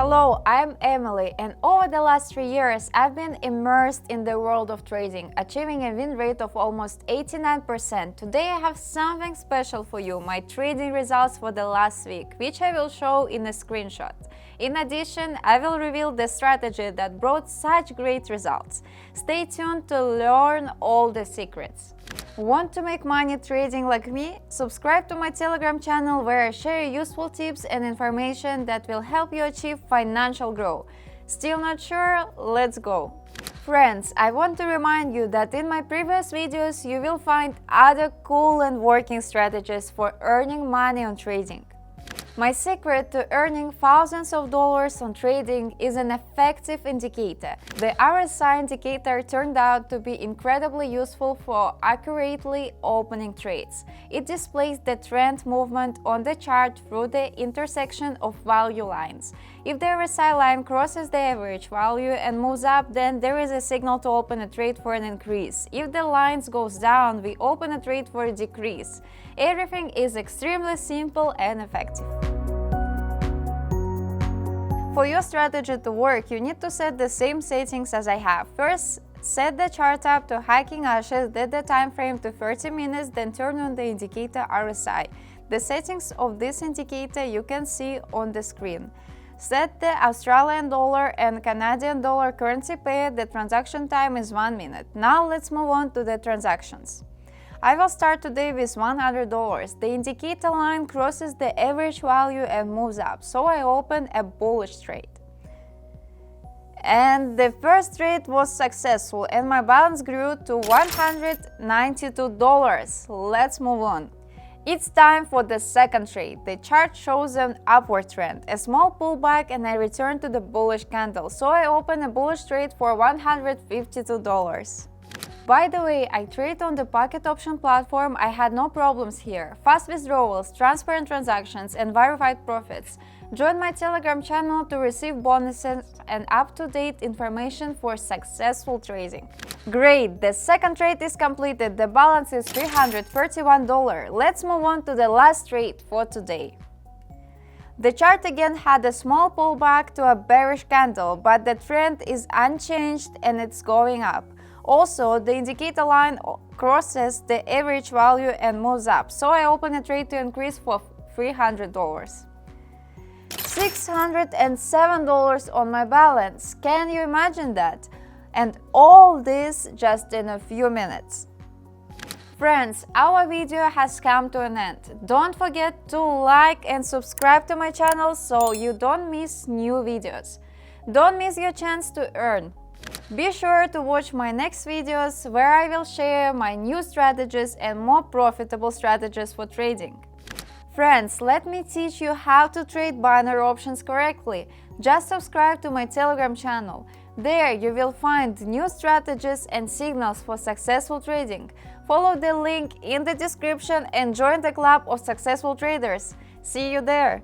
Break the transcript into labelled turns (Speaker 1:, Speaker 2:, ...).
Speaker 1: Hello, I'm Emily, and over the last 3 years, I've been immersed in the world of trading, achieving a win rate of almost 89%. Today I have something special for you, my trading results for the last week, which I will show in a screenshot. In addition, I will reveal the strategy that brought such great results. Stay tuned to learn all the secrets. Want to make money trading like me? Subscribe to my Telegram channel where I share useful tips and information that will help you achieve financial growth. Still not sure? Let's go! Friends, I want to remind you that in my previous videos you will find other cool and working strategies for earning money on trading. My secret to earning thousands of dollars on trading is an effective indicator. The RSI indicator turned out to be incredibly useful for accurately opening trades. It displays the trend movement on the chart through the intersection of value lines. If the RSI line crosses the average value and moves up, then there is a signal to open a trade for an increase. If the lines goes down, we open a trade for a decrease. Everything is extremely simple and effective. For your strategy to work, you need to set the same settings as I have. First, set the chart up to hiking ashes, set the time frame to 30 minutes, then turn on the indicator RSI. The settings of this indicator you can see on the screen. Set the Australian dollar and Canadian dollar currency pair. The transaction time is 1 minute. Now let's move on to the transactions. I will start today with $100. The indicator line crosses the average value and moves up, so I open a bullish trade. And the first trade was successful and my balance grew to $192. Let's move on. It's time for the second trade. The chart shows an upward trend, a small pullback, and I return to the bullish candle, so I open a bullish trade for $152. By the way, I trade on the pocket option platform. I had no problems here. Fast withdrawals, transparent transactions, and verified profits. Join my Telegram channel to receive bonuses and up-to-date information for successful trading. Great! The second trade is completed. The balance is $331. Let's move on to the last trade for today. The chart again had a small pullback to a bearish candle, but the trend is unchanged and it's going up. Also, the indicator line crosses the average value and moves up, so I open a trade to increase for $300. $607 on my balance. Can you imagine that? And all this just in a few minutes. Friends, our video has come to an end. Don't forget to like and subscribe to my channel so you don't miss new videos. Don't miss your chance to earn. Be sure to watch my next videos where I will share my new strategies and more profitable strategies for trading. Friends, let me teach you how to trade binary options correctly. Just subscribe to my Telegram channel. There you will find new strategies and signals for successful trading. Follow the link in the description and join the club of successful traders. See you there!